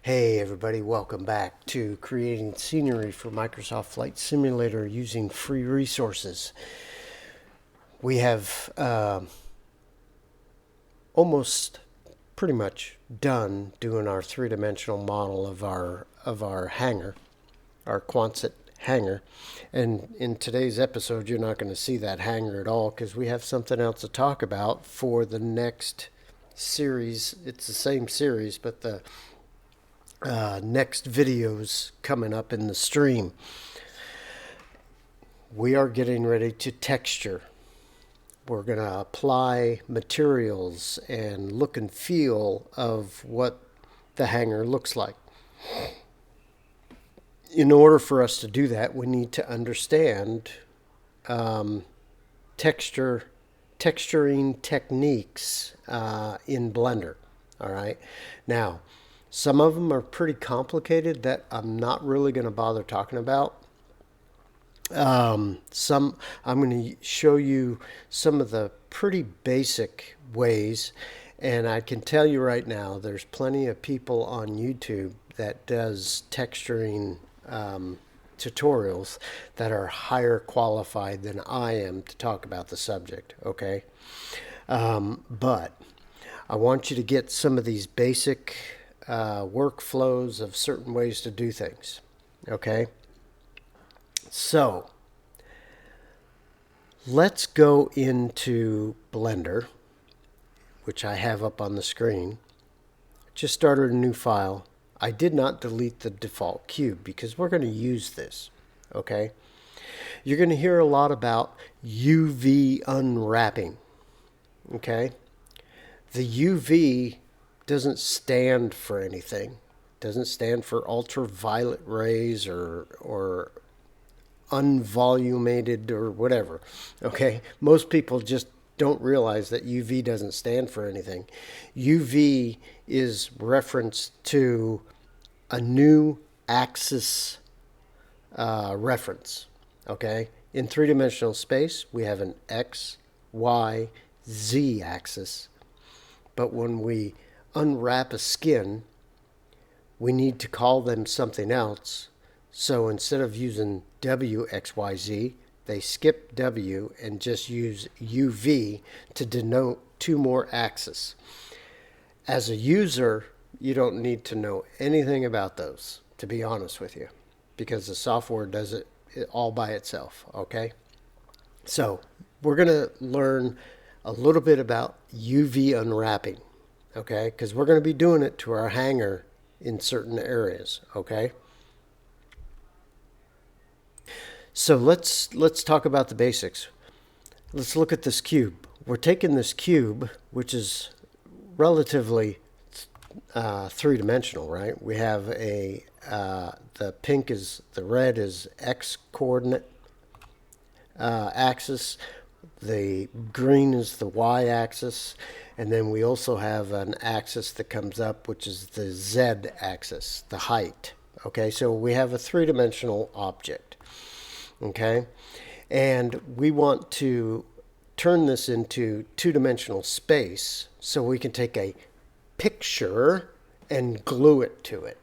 Hey everybody, welcome back to creating scenery for Microsoft Flight Simulator using free resources. We have almost pretty much done doing our three-dimensional model of our hangar, our Quonset hangar. And in today's episode, you're not going to see that hangar at all because we have something else to talk about for the next series. It's the same series, but the next videos coming up in the stream. We are getting ready to texture. We're going to apply materials and look and feel of what the hangar looks like. In order for us to do that, we need to understand texturing techniques in Blender. All right. Now, some of them are pretty complicated that I'm not really going to bother talking about. I'm going to show you some of the pretty basic ways, and I can tell you right now, there's plenty of people on YouTube that does texturing tutorials that are higher qualified than I am to talk about the subject. Okay, but I want you to get some of these basic workflows of certain ways to do things. Okay, so let's go into Blender, which I have up on the screen. Just started a new file. I did not delete the default cube because we're going to use this. Okay, you're going to hear a lot about UV unwrapping. Okay, the UV doesn't stand for anything. Doesn't stand for ultraviolet rays or unvolumated or whatever. Okay, most people just don't realize that UV doesn't stand for anything. UV is reference to a new axis reference. Okay, in three-dimensional space we have an X, Y, Z axis, but when we unwrap a skin, we need to call them something else. So instead of using W, X, Y, Z, they skip W and just use UV to denote two more axes. As a user, you don't need to know anything about those, to be honest with you, because the software does it all by itself. Okay, so we're going to learn a little bit about UV unwrapping. Okay, because we're going to be doing it to our hangar in certain areas. Okay, so let's talk about the basics. Let's look at this cube. We're taking this cube, which is relatively three-dimensional, right? We have the red is X coordinate axis. The green is the y-axis, and then we also have an axis that comes up, which is the z-axis, the height. Okay, so we have a three-dimensional object. Okay, and we want to turn this into two-dimensional space so we can take a picture and glue it to it.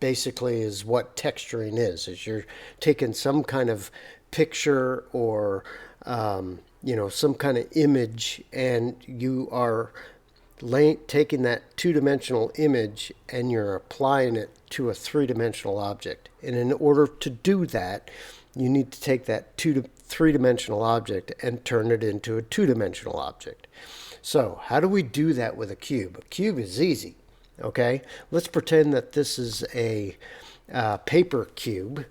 Basically is what texturing is you're taking some kind of picture or some kind of image, and you are taking that two-dimensional image and you're applying it to a three-dimensional object. And in order to do that, you need to take that three-dimensional object and turn it into a two-dimensional object. So how do we do that with a cube? A cube is easy. Okay, let's pretend that this is a paper cube.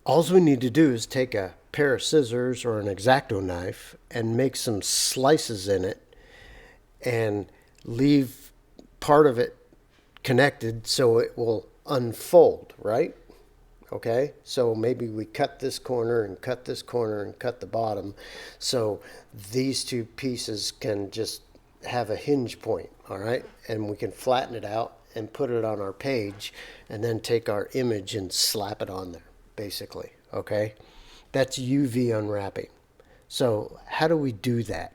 All we need to do is take a pair of scissors or an X-Acto knife and make some slices in it and leave part of it connected so it will unfold, right? Okay, so maybe we cut this corner and cut this corner and cut the bottom so these two pieces can just have a hinge point, all right? And we can flatten it out and put it on our page and then take our image and slap it on there, basically, okay? That's UV unwrapping. So how do we do that?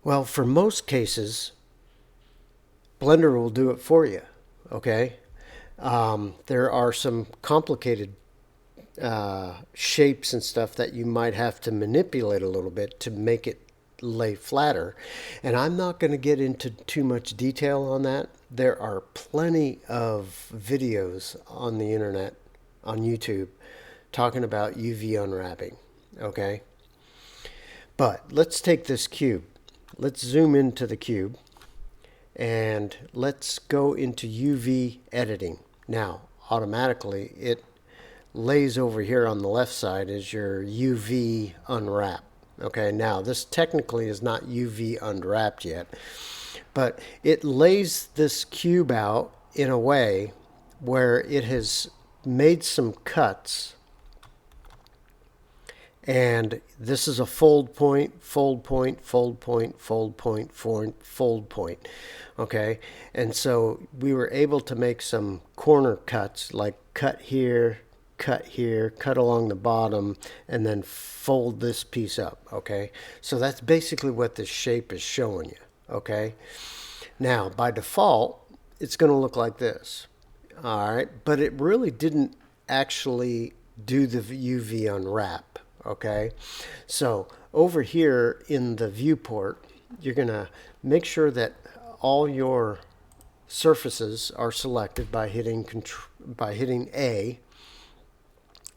Well, for most cases, Blender will do it for you. Okay. There are some complicated shapes and stuff that you might have to manipulate a little bit to make it lay flatter. And I'm not going to get into too much detail on that. There are plenty of videos on the internet, on YouTube, talking about UV unwrapping. Okay. But let's take this cube. Let's zoom into the cube and let's go into UV editing. Now, automatically it lays over here on the left side as your UV unwrap. Okay, now this technically is not UV unwrapped yet, but it lays this cube out in a way where it has made some cuts. And this is a fold point, fold point, fold point, fold point, fold point. Okay, and so we were able to make some corner cuts, like cut here, cut along the bottom, and then fold this piece up. Okay, so that's basically what this shape is showing you. Okay, now by default, it's going to look like this. All right, but it really didn't actually do the UV unwrap. Okay, so over here in the viewport, you're going to make sure that all your surfaces are selected by hitting A,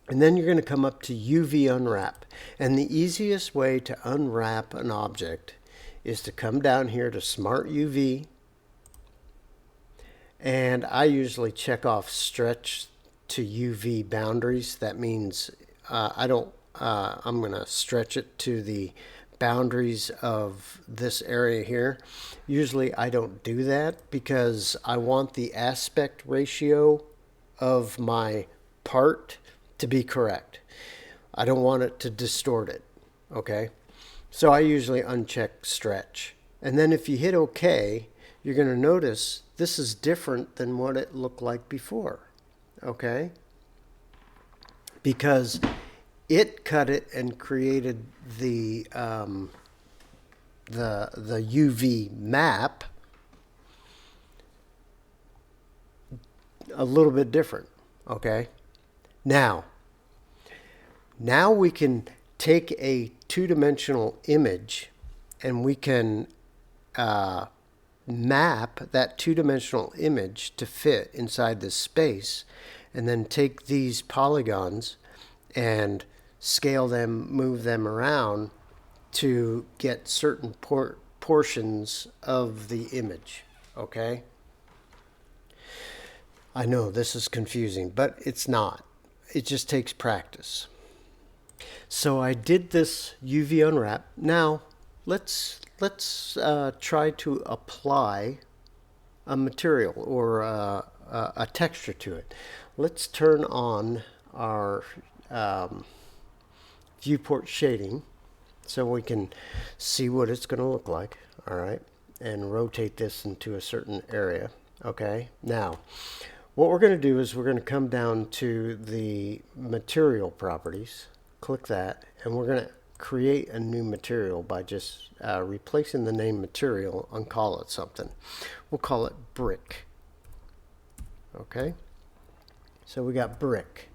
and then you're going to come up to UV unwrap. And the easiest way to unwrap an object is to come down here to Smart UV, and I usually check off stretch to UV boundaries. That means I'm going to stretch it to the boundaries of this area here. Usually I don't do that because I want the aspect ratio of my part to be correct. I don't want it to distort it. Okay, so I usually uncheck stretch, and then if you hit OK, you're going to notice this is different than what it looked like before. Okay, because it cut it and created the UV map a little bit different. Okay, now we can take a two-dimensional image and we can map that two-dimensional image to fit inside this space, and then take these polygons and scale them, move them around to get certain portions of the image. Okay, I know this is confusing, but it's not. It just takes practice. So I did this UV unwrap. Now let's try to apply a material or a texture to it. Let's turn on our viewport shading so we can see what it's going to look like. All right, and rotate this into a certain area. Okay, now what we're going to do is we're going to come down to the material properties, click that, and we're going to create a new material by just replacing the name material and call it something. We'll call it brick. Okay, so we got brick.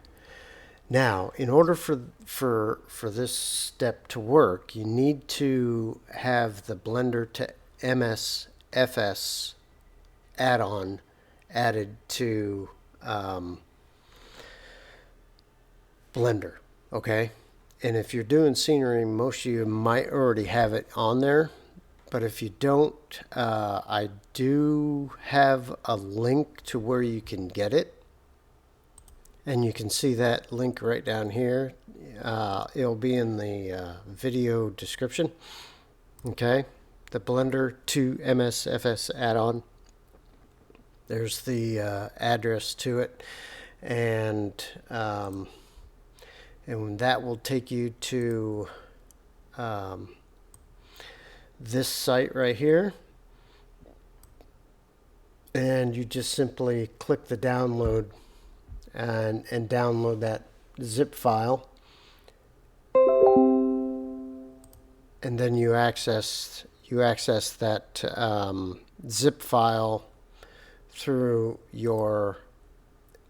Now, in order for this step to work, you need to have the Blender to MSFS add-on added to Blender. Okay, and if you're doing scenery, most of you might already have it on there, but if you don't, I do have a link to where you can get it. And you can see that link right down here. It'll be in the video description. Okay, the Blender to MSFS add-on. There's the address to it, and that will take you to this site right here. And you just simply click the download and download that zip file, and then you access that zip file through your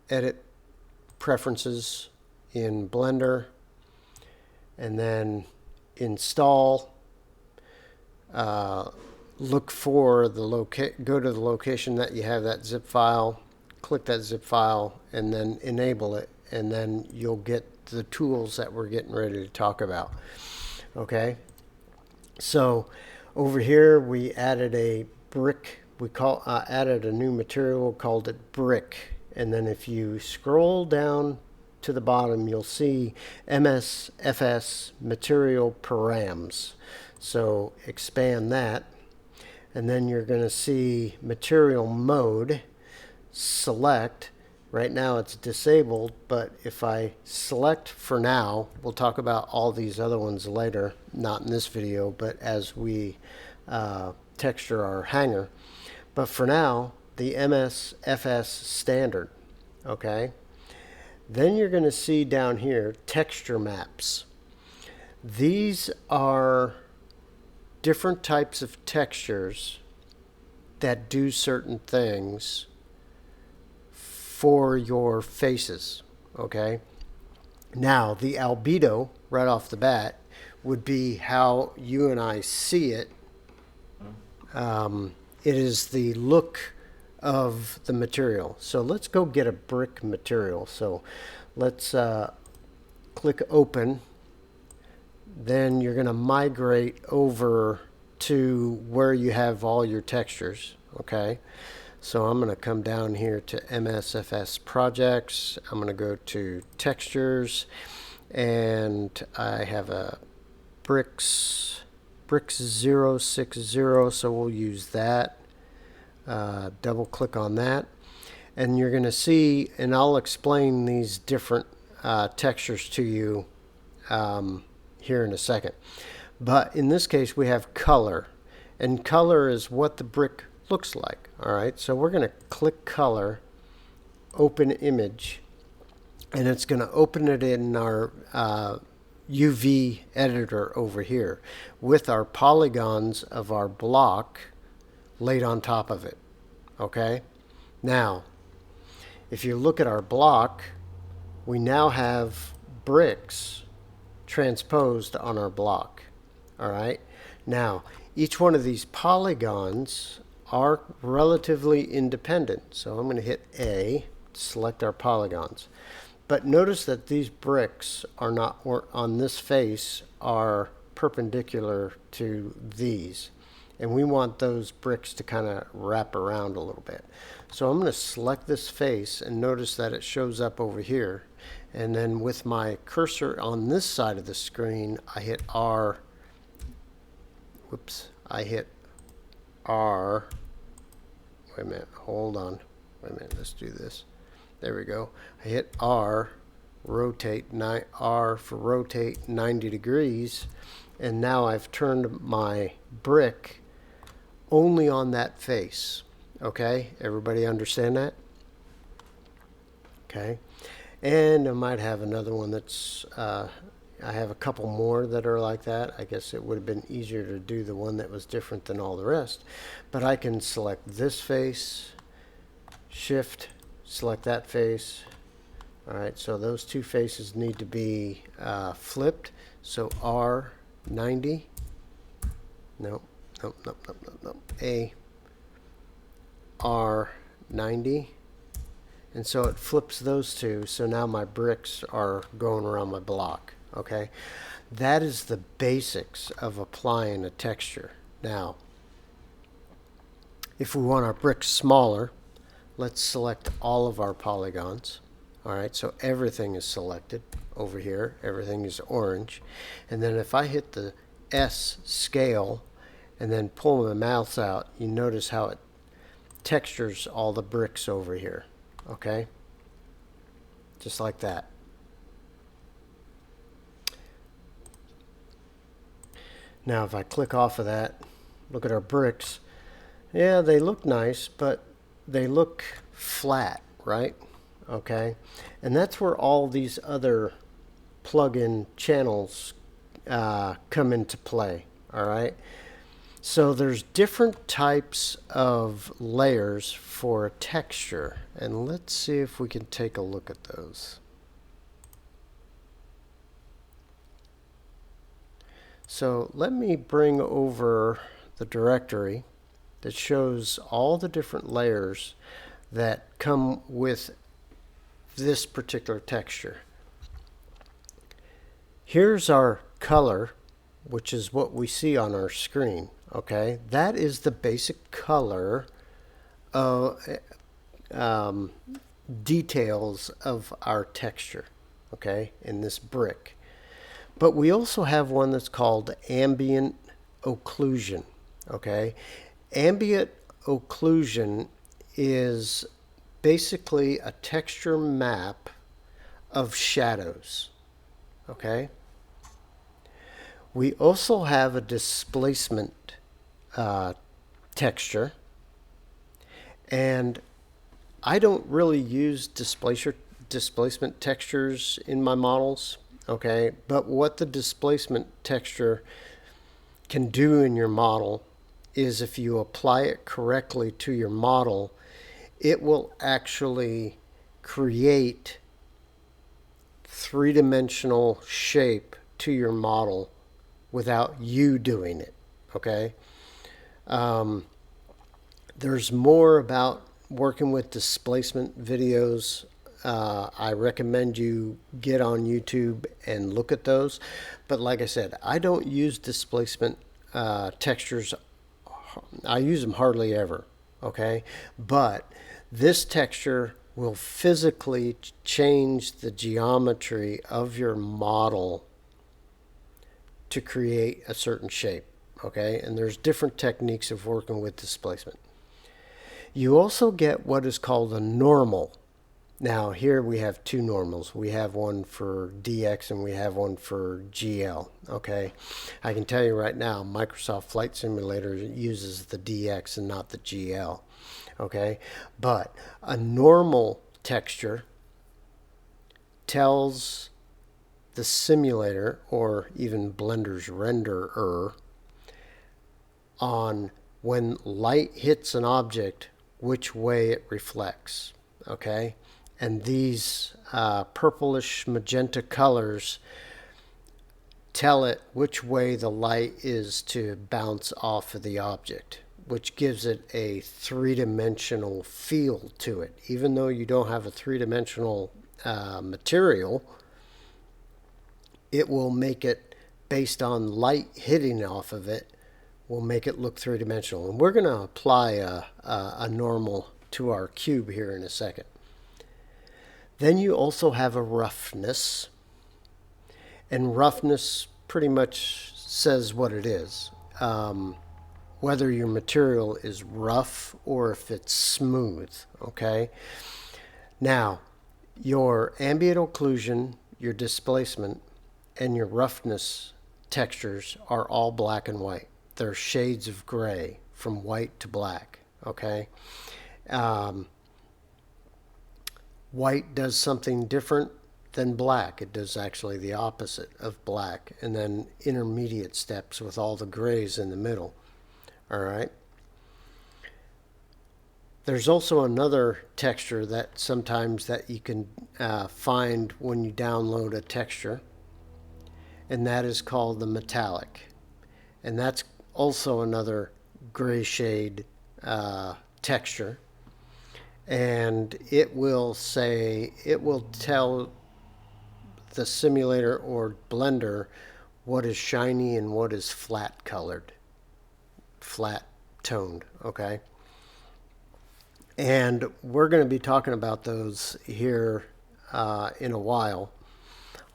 edit preferences in Blender, and then install. Look for the go to the location that you have that zip file, click that zip file, and then enable it, and then you'll get the tools that we're getting ready to talk about. Okay, so over here we added a brick. We added a new material, called it brick, and then if you scroll down to the bottom, you'll see MSFS material params. So expand that, and then you're going to see material mode. Select. Right now it's disabled, but if I select for now, we'll talk about all these other ones later, not in this video, but as we texture our hangar. But for now, the MSFS standard. Okay. Then you're going to see down here texture maps. These are different types of textures that do certain things for your faces. Okay. Now the albedo right off the bat would be how you and I see it. It is the look of the material. So let's go get a brick material. So let's click open. Then you're going to migrate over to where you have all your textures. Okay, so I'm going to come down here to MSFS projects. I'm going to go to textures, and I have a bricks 060, so we'll use that. Double click on that, and you're going to see, and I'll explain these different textures to you here in a second. But in this case, we have color, and color is what the brick looks like. All right, so we're going to click color, open image, and it's going to open it in our UV editor over here with our polygons of our block laid on top of it. Okay, now if you look at our block, we now have bricks transposed on our block. All right, now each one of these polygons are relatively independent, so I'm going to hit A, select our polygons. But notice that these bricks are not, or on this face, are perpendicular to these, and we want those bricks to kind of wrap around a little bit. So I'm going to select this face, and notice that it shows up over here. And then with my cursor on this side of the screen, I hit R. Whoops, I hit R. Wait a minute, hold on. Wait a minute, let's do this. There we go. I hit R, rotate, R for rotate 90 degrees. And now I've turned my brick only on that face. Okay, everybody understand that? Okay. And I might have another one that's, I have a couple more that are like that. I guess it would have been easier to do the one that was different than all the rest. But I can select this face, shift, select that face. All right, so those two faces need to be flipped. So R, 90. Nope. A, R, 90. And so it flips those two, so now my bricks are going around my block. Okay, that is the basics of applying a texture. Now, if we want our bricks smaller, let's select all of our polygons. All right, so everything is selected over here. Everything is orange. And then if I hit the S scale and then pull my mouse out, you notice how it textures all the bricks over here. Okay, just like that. Now if I click off of that, look at our bricks. Yeah, they look nice, but they look flat, right? Okay, and that's where all these other plug-in channels come into play. All right, So there's different types of layers for a texture, and let's see if we can take a look at those. So let me bring over the directory that shows all the different layers that come with this particular texture. Here's our color, which is what we see on our screen. Okay, that is the basic color details of our texture, okay, in this brick. But we also have one that's called ambient occlusion, okay. Ambient occlusion is basically a texture map of shadows, okay. We also have a displacement texture, and I don't really use displacement textures in my models, okay, but what the displacement texture can do in your model is if you apply it correctly to your model, it will actually create three-dimensional shape to your model without you doing it, okay? There's more about working with displacement videos. I recommend you get on YouTube and look at those. But like I said, I don't use displacement textures. I use them hardly ever, okay? But this texture will physically change the geometry of your model to create a certain shape, okay? And there's different techniques of working with displacement. You also get what is called a normal. Now here we have two normals. We have one for DX and we have one for GL, okay? I can tell you right now, Microsoft Flight Simulator uses the DX and not the GL, okay? But a normal texture tells the simulator, or even Blender's renderer, on when light hits an object, which way it reflects, okay? And these purplish magenta colors tell it which way the light is to bounce off of the object, which gives it a three-dimensional feel to it. Even though you don't have a three-dimensional material, it will make it, based on light hitting off of it, will make it look three-dimensional. And we're going to apply a normal to our cube here in a second. Then you also have a roughness. And roughness pretty much says what it is. Whether your material is rough or if it's smooth, okay? Now, your ambient occlusion, your displacement, and your roughness textures are all black and white. They're shades of gray from white to black, okay? White does something different than black. It does actually the opposite of black, and then intermediate steps with all the grays in the middle, all right? There's also another texture that sometimes that you can find when you download a texture, and that is called the metallic. And that's also another gray shade texture. And it will tell the simulator or Blender what is shiny and what is flat colored, flat toned, okay? And we're going to be talking about those here in a while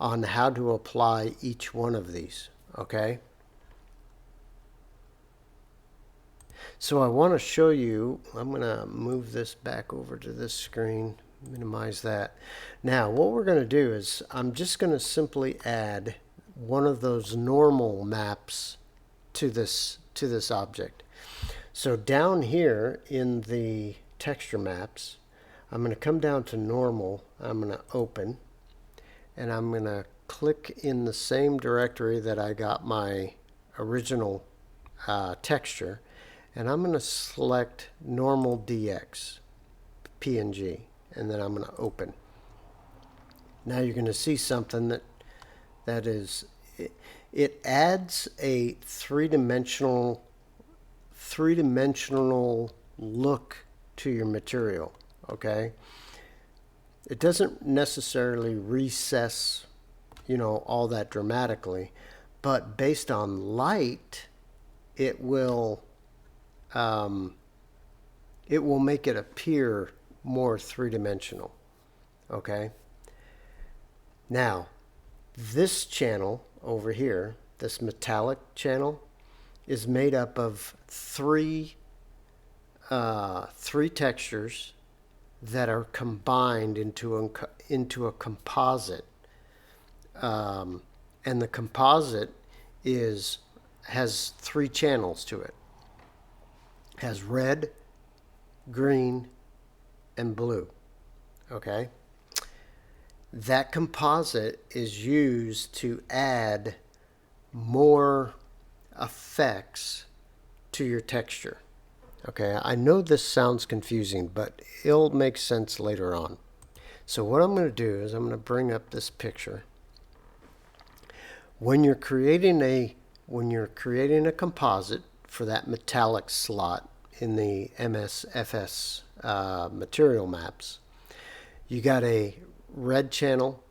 on how to apply each one of these, okay? So I want to show you, I'm going to move this back over to this screen, minimize that. Now what we're going to do is I'm just going to simply add one of those normal maps to this object. So down here in the texture maps, I'm going to come down to normal, I'm going to open, and I'm going to click in the same directory that I got my original texture, and I'm going to select normal DX PNG, and then I'm going to open. Now you're going to see something that is, it adds a three-dimensional look to your material. Okay, it doesn't necessarily recess, all that dramatically, but based on light, it will make it appear more three-dimensional. Okay, now this channel over here, this metallic channel, is made up of three textures that are combined into a composite, and the composite has three channels to it. It has red, green, and blue. Okay, that composite is used to add more effects to your texture. Okay, I know this sounds confusing, but it'll make sense later on. So what I'm going to do is I'm going to bring up this picture. When you're creating a composite for that metallic slot in the MSFS material maps, you got a red channel,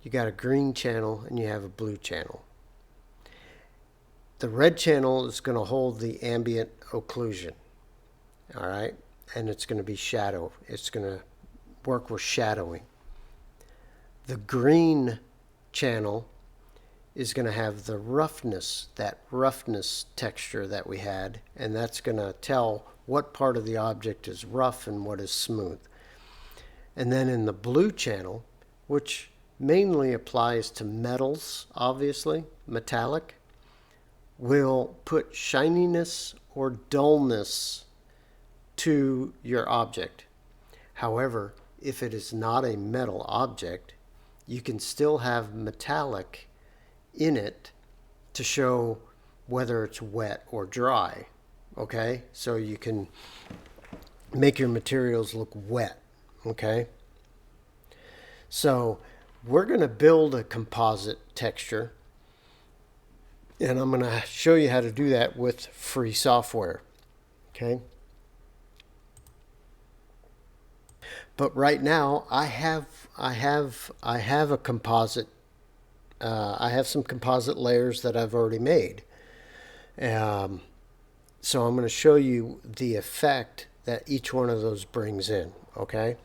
you got a green channel, and you have a blue channel. The red channel is going to hold the ambient occlusion. All right, and it's going to be shadow. It's going to work with shadowing. The green channel is going to have the roughness, that roughness texture that we had, and that's going to tell what part of the object is rough and what is smooth. And then in the blue channel, which mainly applies to metals, obviously, metallic, will put shininess or dullness to your object. However, if it is not a metal object, you can still have metallic in it to show whether it's wet or dry. Okay, so you can make your materials look wet. Okay, so we're going to build a composite texture, and I'm going to show you how to do that with free software. Okay, but right now I have a composite. I have some composite layers that I've already made. So I'm going to show you the effect that each one of those brings in. Okay,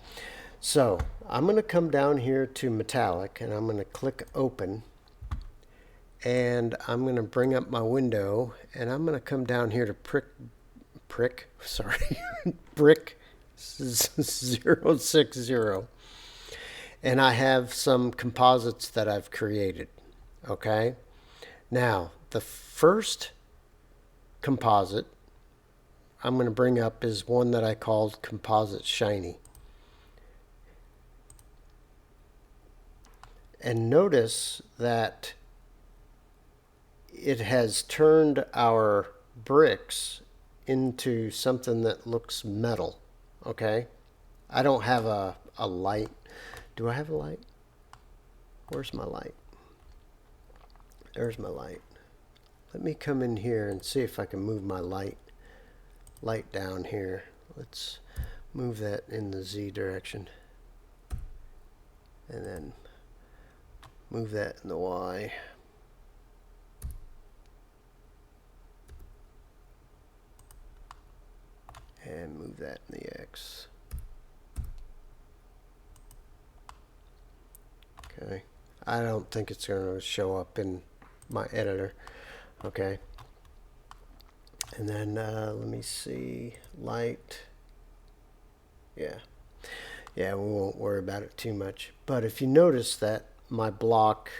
so I'm going to come down here to metallic, and I'm going to click open, and I'm going to bring up my window, and I'm going to come down here to brick 060, and I have some composites that I've created. Okay, now the first composite I'm going to bring up is one that I called composite shiny. And notice that it has turned our bricks into something that looks metal. Okay, I don't have a light. Do I have a light? Where's my light? There's my light. Let me come in here and see if I can move my light down here. Let's move that in the Z direction, and then move that in the Y. And move that in the X. Okay, I don't think it's going to show up in my editor. Okay, and then let me see, light. Yeah, we won't worry about it too much. But if you notice that my block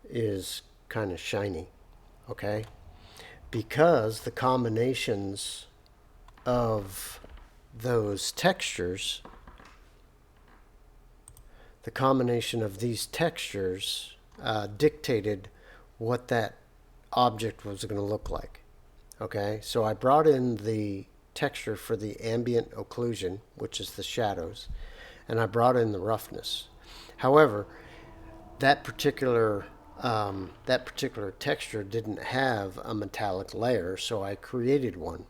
is kind of shiny, okay, because the combinations of those textures, the combination of these textures dictated what that object was going to look like. Okay, so I brought in the texture for the ambient occlusion, which is the shadows, and I brought in the roughness. However, that particular texture didn't have a metallic layer, so I created one,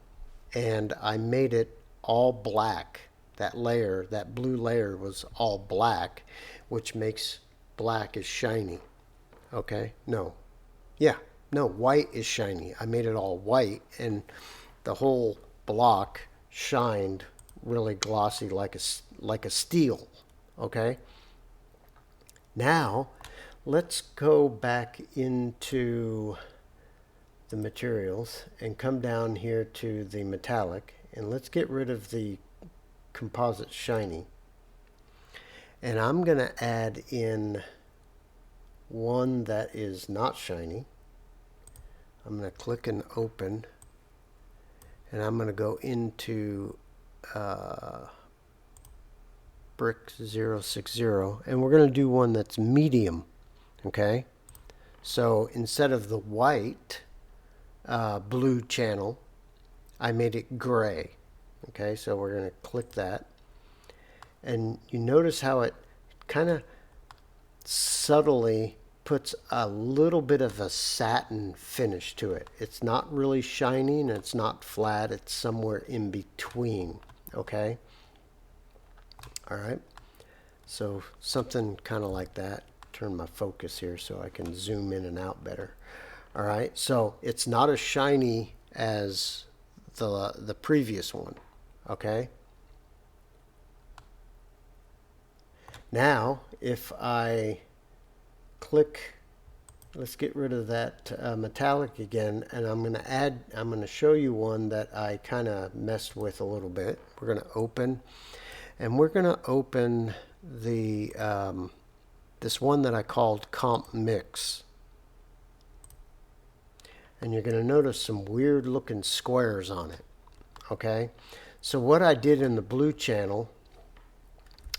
and I made it all black. That layer, that blue layer, was all black, which makes black is shiny. Okay, no, yeah, no, white is shiny. I made it all white, and the whole block shined really glossy like a steel. Okay. Now, let's go back into the materials and come down here to the metallic, and let's get rid of the composite shiny. And I'm going to add in one that is not shiny. I'm going to click and open, and I'm going to go into brick 060, and we're going to do one that's medium. Okay, so instead of the white blue channel, I made it gray. Okay, so we're going to click that, and you notice how it kind of subtly puts a little bit of a satin finish to it. It's not really shiny and it's not flat, it's somewhere in between. Okay, all right, so something kind of like that. Turn my focus here so I can zoom in and out better. All right, so it's not as shiny as the previous one. Okay, now if I click, let's get rid of that metallic again, and I'm going to show you one that I kind of messed with a little bit. We're going to open, and we're going to open the this one that I called Comp Mix. And you're going to notice some weird looking squares on it. Okay, so what I did in the blue channel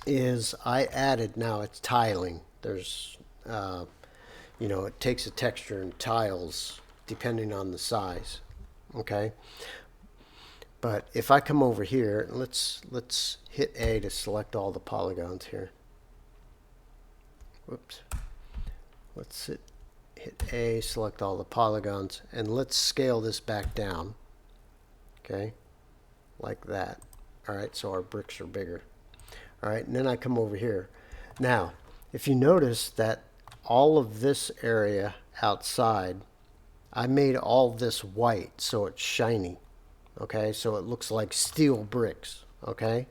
is I added, now it's tiling. There's, you know, it takes a texture and tiles depending on the size. Okay, but if I come over here, let's hit A to select all the polygons here. Whoops. Let's hit A, select all the polygons, and let's scale this back down. Okay, like that. All right, so our bricks are bigger. All right, and then I come over here. Now, if you notice that all of this area outside, I made all this white so it's shiny. Okay, so it looks like steel bricks. Okay,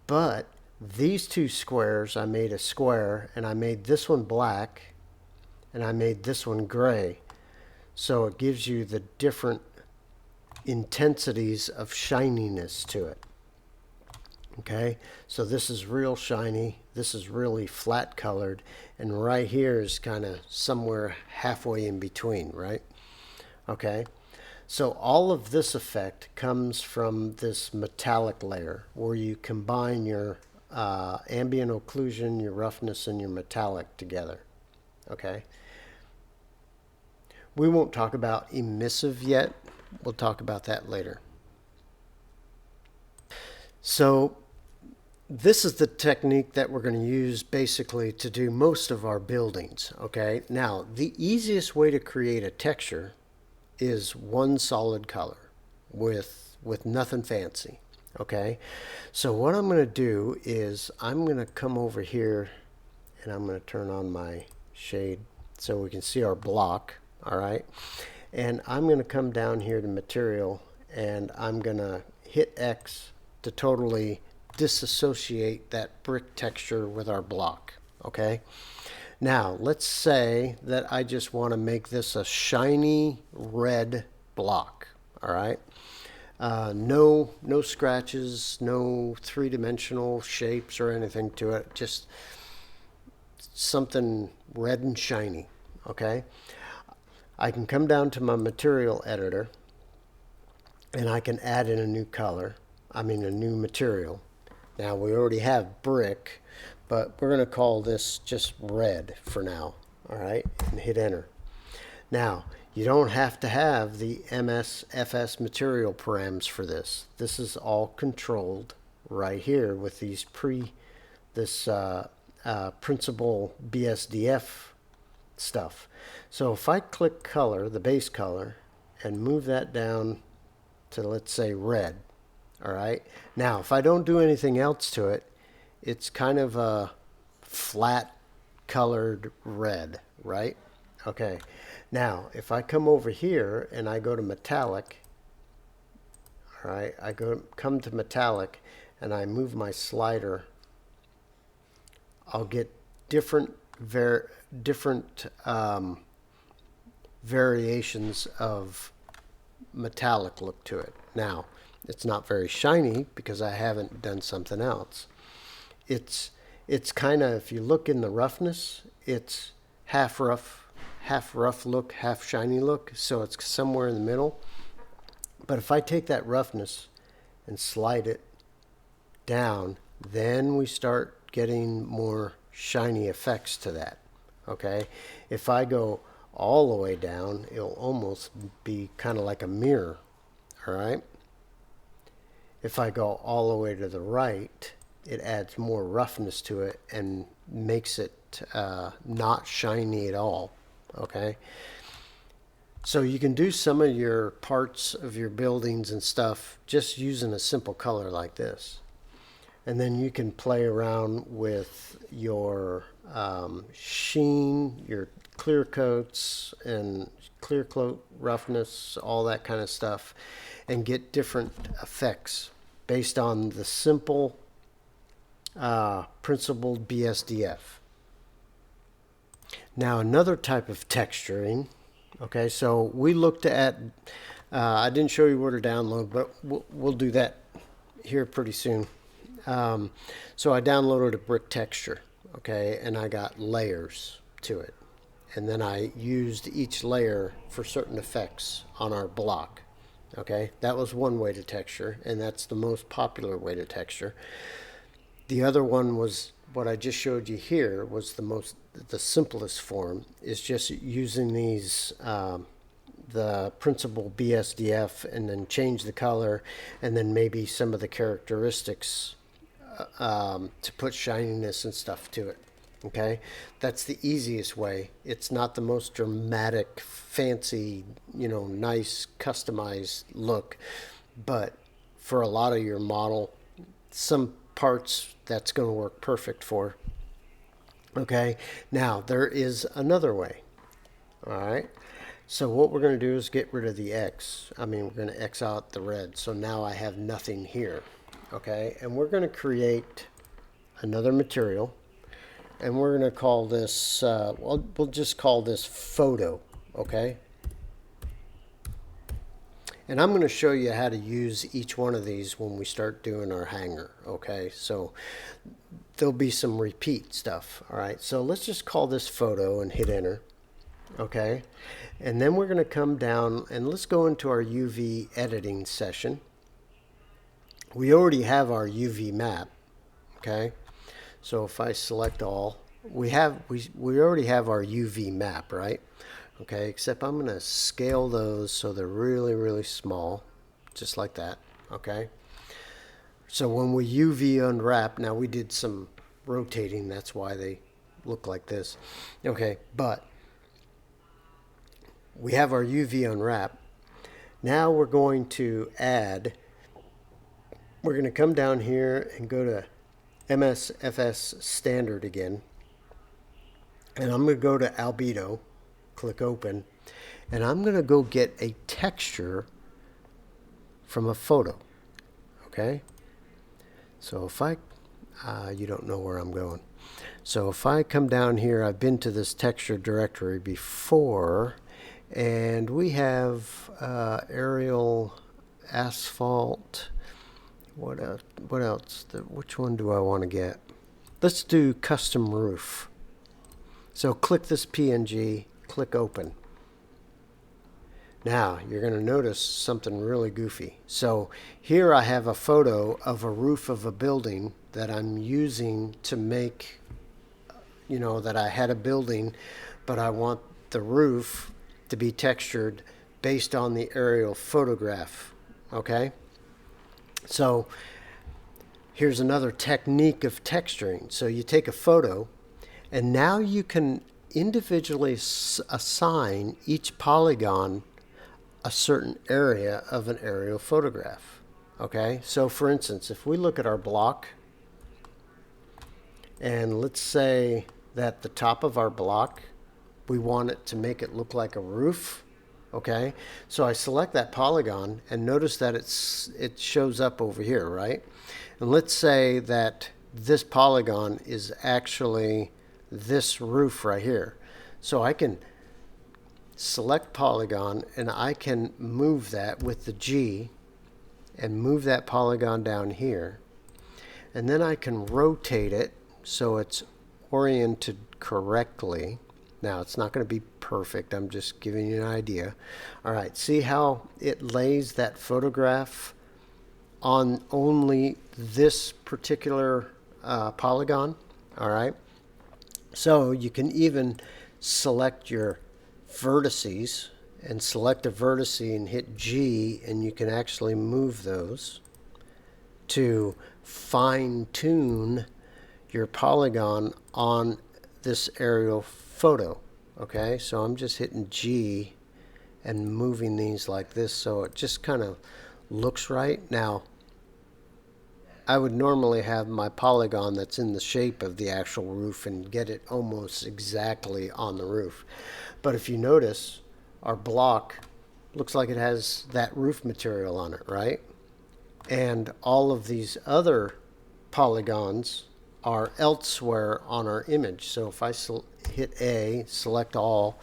but these two squares, I made a square, and I made this one black, and I made this one gray. So it gives you the different intensities of shininess to it. Okay, so this is real shiny, this is really flat colored, and right here is kind of somewhere halfway in between, right? Okay, so all of this effect comes from this metallic layer where you combine your ambient occlusion, your roughness, and your metallic together. Okay, we won't talk about emissive yet. We'll talk about that later. So this is the technique that we're going to use basically to do most of our buildings. Okay, now the easiest way to create a texture is one solid color with nothing fancy. Okay, so what I'm going to do is I'm going to come over here and I'm going to turn on my shade so we can see our block. All right, and I'm going to come down here to material, and I'm going to hit X to totally disassociate that brick texture with our block. Okay, now let's say that I just want to make this a shiny red block. All right, no scratches, no three-dimensional shapes or anything to it, just something red and shiny. Okay, I can come down to my material editor and I can add in a new color, a new material. Now we already have brick, but we're going to call this just red for now. All right, and hit enter. Now You don't have to have the MSFS material params for this. This is all controlled right here with these principal BSDF stuff. So if I click color, the base color, and move that down to, let's say, red, all right? Now, if I don't do anything else to it, it's kind of a flat colored red, right? Okay. Now, if I come over here and I go to metallic, all right, come to metallic and I move my slider, I'll get different variations of metallic look to it. Now, it's not very shiny because I haven't done something else. It's kind of, if you look in the roughness, it's half rough look, half shiny look, so it's somewhere in the middle. But if I take that roughness and slide it down, then we start getting more shiny effects to that. Okay, if I go all the way down, it'll almost be kind of like a mirror. All right, if I go all the way to the right, it adds more roughness to it and makes it not shiny at all. Okay, so you can do some of your parts of your buildings and stuff just using a simple color like this. And then you can play around with your sheen, your clear coats and clear coat roughness, all that kind of stuff, and get different effects based on the simple principled BSDF. Now, another type of texturing. Okay, so we looked at, I didn't show you where to download, but we'll do that here pretty soon. So I downloaded a brick texture, okay, and I got layers to it. And then I used each layer for certain effects on our block, okay. That was one way to texture, and that's the most popular way to texture. The other one was what I just showed you here, was the simplest form, is just using these the principal BSDF and then change the color and then maybe some of the characteristics to put shininess and stuff to it. Okay, that's the easiest way. It's not the most dramatic, fancy, nice customized look, but for a lot of your model, some parts that's going to work perfect for. Okay, now there is another way. All right, so what we're going to do is get rid of the X. We're going to X out the red, so now I have nothing here. Okay, and we're going to create another material, and we're going to call this, we'll just call this photo. Okay, and I'm going to show you how to use each one of these when we start doing our hanger. Okay, so there'll be some repeat stuff. All right, so let's just call this photo and hit enter. Okay, and then we're going to come down and let's go into our UV editing session. We already have our UV map. Okay, so if I select all, we already have our UV map, right? Okay, except I'm going to scale those so they're really, really small, just like that. Okay, so when we UV unwrap, now we did some rotating, that's why they look like this. Okay, but we have our UV unwrap. Now we're going to we're going to come down here and go to MSFS standard again. And I'm going to go to albedo, click open, and I'm going to go get a texture from a photo. Okay? So if you don't know where I'm going. So if I come down here, I've been to this texture directory before, and we have aerial, asphalt. What else? Which one do I want to get? Let's do custom roof. So click this PNG, click open. Now you're going to notice something really goofy. So here I have a photo of a roof of a building that I'm using to make, that I had a building, but I want the roof to be textured based on the aerial photograph. Okay? So here's another technique of texturing. So you take a photo, and now you can individually assign each polygon a certain area of an aerial photograph. Okay? So for instance, if we look at our block, and let's say that the top of our block, we want it to make it look like a roof. Okay, so I select that polygon, and notice that it shows up over here, right? And let's say that this polygon is actually this roof right here. So I can select polygon, and I can move that with the G and move that polygon down here. And then I can rotate it so it's oriented correctly. Now, it's not going to be perfect. I'm just giving you an idea. All right, see how it lays that photograph on only this particular polygon? All right. So you can even select your vertices and select a vertex and hit G, and you can actually move those to fine-tune your polygon on this aerial photo. Okay, so I'm just hitting G and moving these like this so it just kind of looks right. Now, I would normally have my polygon that's in the shape of the actual roof and get it almost exactly on the roof. But if you notice, our block looks like it has that roof material on it, right? And all of these other polygons are elsewhere on our image. So if I hit A, select all,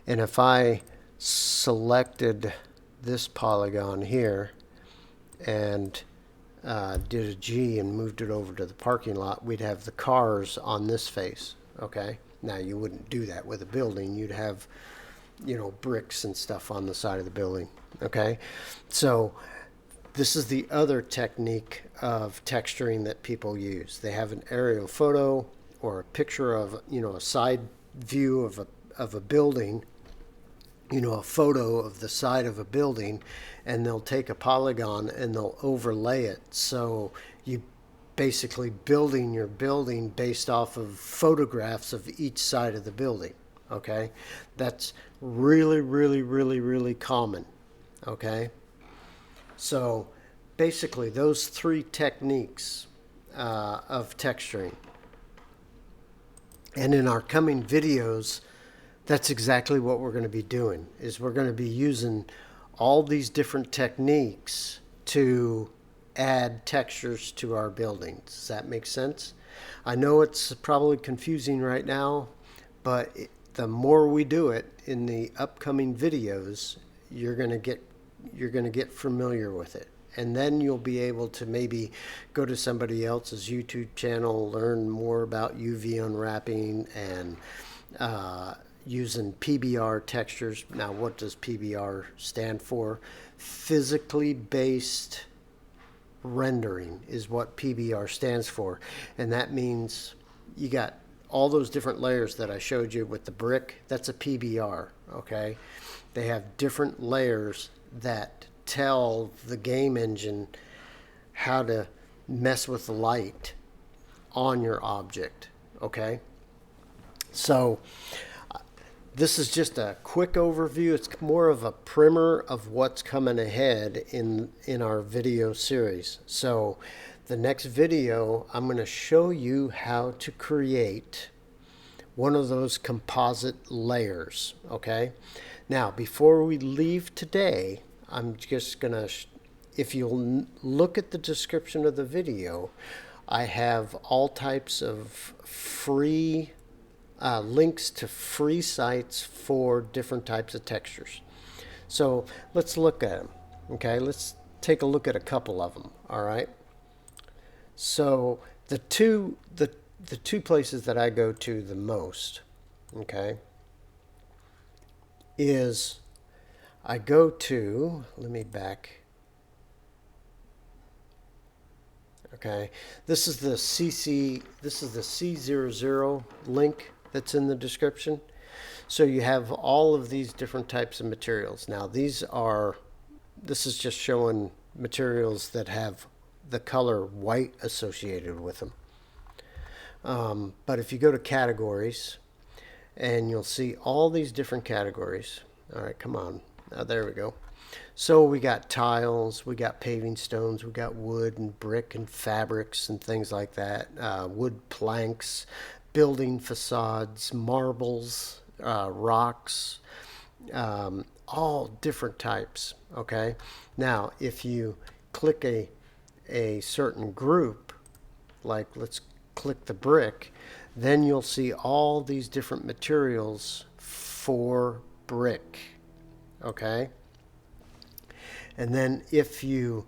and if I selected this polygon here and did a G and moved it over to the parking lot, we'd have the cars on this face. Okay, now you wouldn't do that with a building. You'd have, you know, bricks and stuff on the side of the building. Okay, so this is the other technique of texturing that people use. They have an aerial photo or a picture of, you know, a side view of a building, you know, a photo of the side of a building, and they'll take a polygon and they'll overlay it. So you basically building your building based off of photographs of each side of the building. Okay, that's really, really, really, really common. Okay. So basically those three techniques of texturing. And in our coming videos, that's exactly what we're going to be doing, is we're going to be using all these different techniques to add textures to our buildings. Does that make sense? I know it's probably confusing right now, but the more we do it in the upcoming videos, you're going to get familiar with it, and then you'll be able to maybe go to somebody else's YouTube channel, learn more about UV unwrapping and using PBR textures. Now, what does PBR stand for? Physically based rendering is what PBR stands for, and that means you got all those different layers that I showed you with the brick. That's a PBR. Okay, they have different layers that tell the game engine how to mess with the light on your object. Okay, so this is just a quick overview. It's more of a primer of what's coming ahead in our video series. So the next video, I'm going to show you how to create one of those composite layers. Okay, now before we leave today, I'm just going to, if you'll look at the description of the video, I have all types of free links to free sites for different types of textures. So let's look at them. Okay, let's take a look at a couple of them. All right. So the two places that I go to the most, okay, is I go to, let me back. Okay, this is the C00 link that's in the description. So you have all of these different types of materials. Now this is just showing materials that have the color white associated with them. But if you go to categories, and you'll see all these different categories. All right, come on. There we go. So we got tiles, we got paving stones, we got wood and brick and fabrics and things like that. Wood planks, building facades, marbles, rocks, all different types. Okay. Now, if you click a certain group, like let's click the brick, then you'll see all these different materials for brick. Okay. And then if you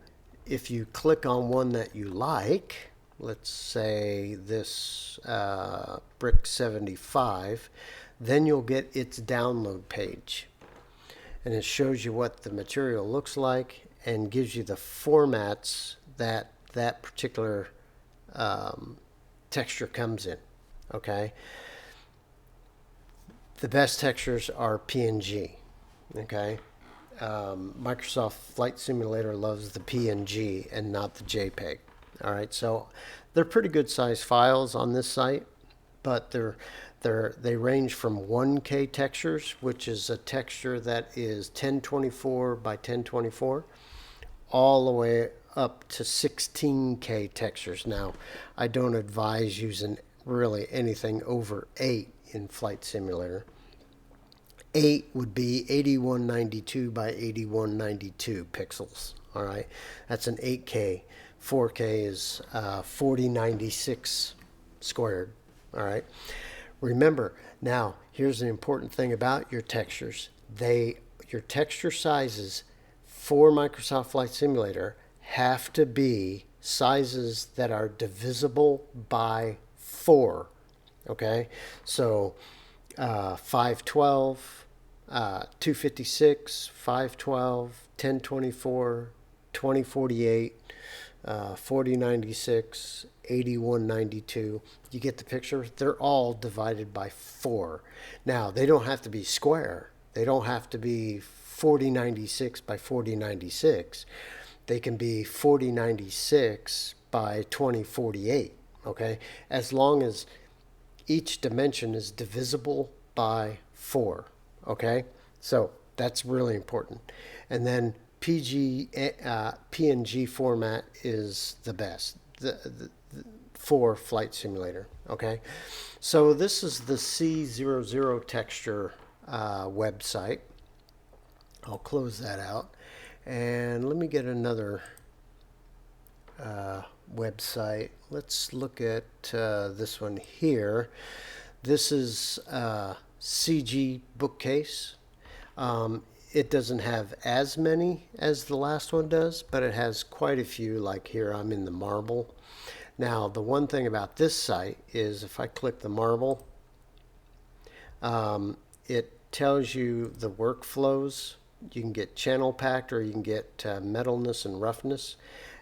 click on one that you like, let's say this brick 75, then you'll get its download page. And it shows you what the material looks like and gives you the formats that that particular texture comes in. Okay. The best textures are PNG. Okay. Microsoft Flight Simulator loves the PNG and not the JPEG. All right. So they're pretty good size files on this site, but they range from 1K textures, which is a texture that is 1024 by 1024, all the way up to 16K textures. Now, I don't advise using really anything over 8 in Flight Simulator. 8 would be 8192 by 8192 pixels. All right, that's an 8K. 4K is 4096 squared. All right. Remember, now here's the important thing about your textures. Your texture sizes for Microsoft Flight Simulator have to be sizes that are divisible by 4. Okay, so 512, 256, 512, 1024, 2048, 4096, 8192. You get the picture? They're all divided by 4. Now, they don't have to be square. They don't have to be 4096 by 4096. They can be 4096 by 2048, okay? As long as each dimension is divisible by 4, okay? So that's really important. And then PNG format is the best for Flight Simulator, okay? So this is the C00 texture website. I'll close that out. And let me get another website. Let's look at this one here. This is CG Bookcase. It doesn't have as many as the last one does, but it has quite a few. Like here, I'm in the marble. Now, the one thing about this site is if I click the marble, it tells you the workflows. You can get channel packed or you can get metalness and roughness.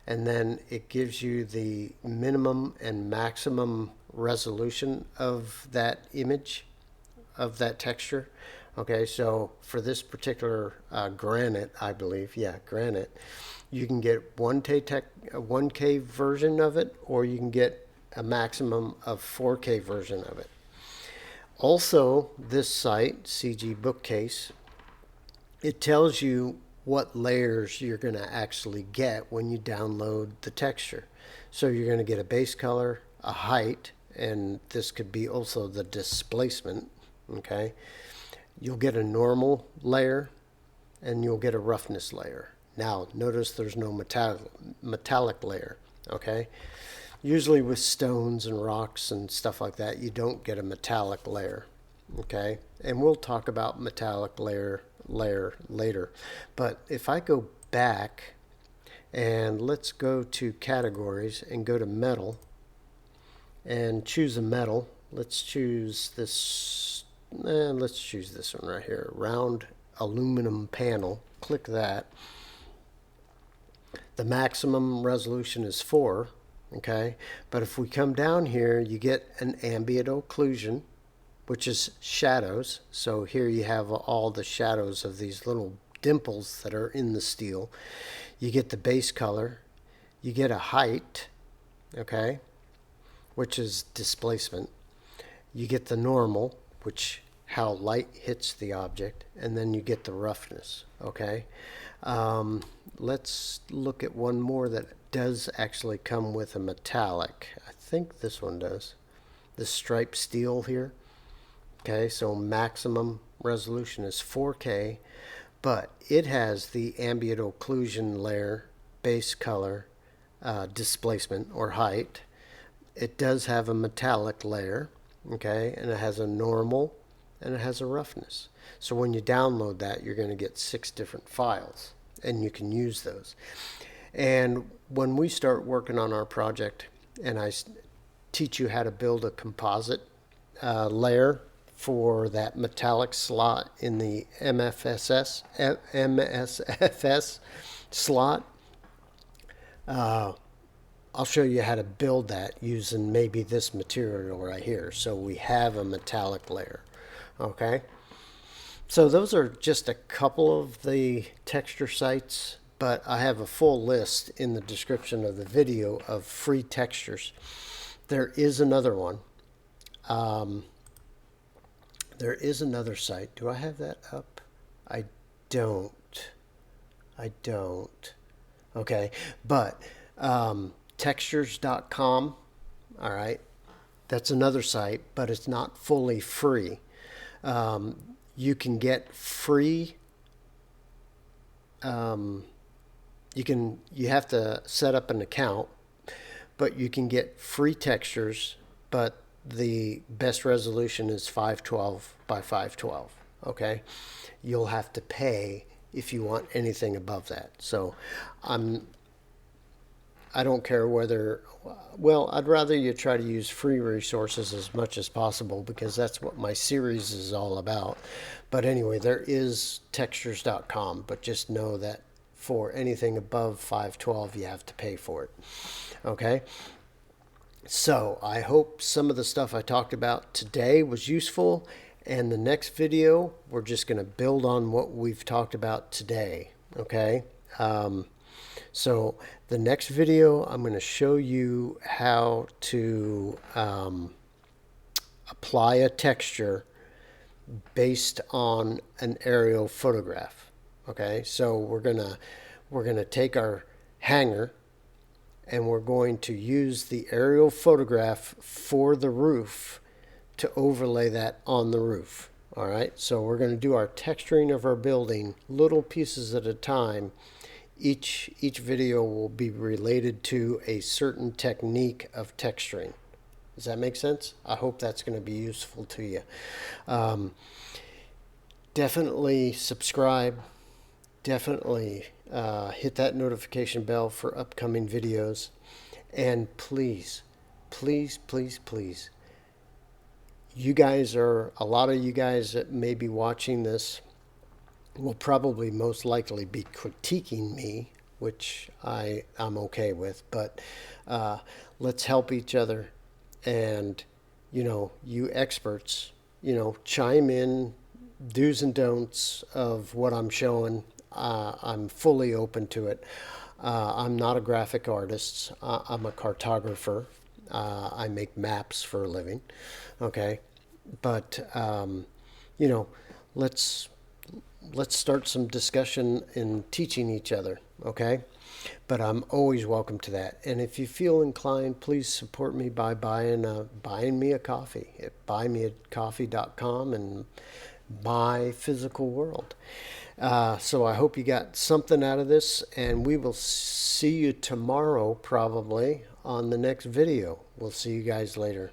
And then it gives you the minimum and maximum resolution of that image, of that texture. Okay, so for this particular granite, I believe, yeah, granite, you can get 1K version of it, or you can get a maximum of 4K version of it. Also, this site, CG Bookcase, it tells you what layers you're going to actually get when you download the texture. So you're going to get a base color, a height, and this could be also the displacement, okay? You'll get a normal layer, and you'll get a roughness layer. Now, notice there's no metallic layer, okay? Usually with stones and rocks and stuff like that, you don't get a metallic layer, okay? And we'll talk about metallic layer later. But if I go back and let's go to categories and go to metal and choose a metal. Let's choose this. Let's choose this one right here, round aluminum panel. Click that. The maximum resolution is 4. Okay, but if we come down here, you get an ambient occlusion. which is shadows. So here you have all the shadows of these little dimples that are in the steel. You get the base color. You get a height, okay, which is displacement. You get the normal, which how light hits the object, and then you get the roughness, okay? Let's look at one more that does actually come with a metallic. I think this one does. The striped steel here. Okay, so maximum resolution is 4K, but it has the ambient occlusion layer, base color, displacement or height. It does have a metallic layer, okay, and it has a normal and it has a roughness. So when you download that, you're going to get 6 different files, and you can use those. And when we start working on our project, and I teach you how to build a composite layer for that metallic slot in the MSFS slot, I'll show you how to build that using maybe this material right here. So we have a metallic layer, okay? So those are just a couple of the texture sites, but I have a full list in the description of the video of free textures. There is another one. There is another site. Do I have that up? I don't. Okay, but textures.com, all right, that's another site, but it's not fully free. You can get free, you have to set up an account, but you can get free textures, but the best resolution is 512 by 512, okay? You'll have to pay if you want anything above that. So I don't care whether, well, I'd rather you try to use free resources as much as possible, because that's what my series is all about. But anyway, there is textures.com, but just know that for anything above 512, you have to pay for it, okay? So I hope some of the stuff I talked about today was useful, and the next video, we're just going to build on what we've talked about today, okay? So the next video, I'm going to show you how to apply a texture based on an aerial photograph, okay? So we're gonna take our hangar, and we're going to use the aerial photograph for the roof to overlay that on the roof. All right, so we're going to do our texturing of our building little pieces at a time. Each video will be related to a certain technique of texturing. Does that make sense? I hope that's going to be useful to you. Definitely subscribe. Definitely hit that notification bell for upcoming videos. And please, please, please, please, you guys are, a lot of you guys that may be watching this will probably most likely be critiquing me, which I'm okay with, but let's help each other. And, you know, you experts, you know, chime in do's and don'ts of what I'm showing. I'm fully open to it. I'm not a graphic artist. I'm a cartographer. I make maps for a living. Okay. But, you know, let's start some discussion in teaching each other. Okay. But I'm always welcome to that. And if you feel inclined, please support me by buying me a coffee at buymeacoffee.com and My Physical World. So I hope you got something out of this, and we will see you tomorrow probably on the next video. We'll see you guys later.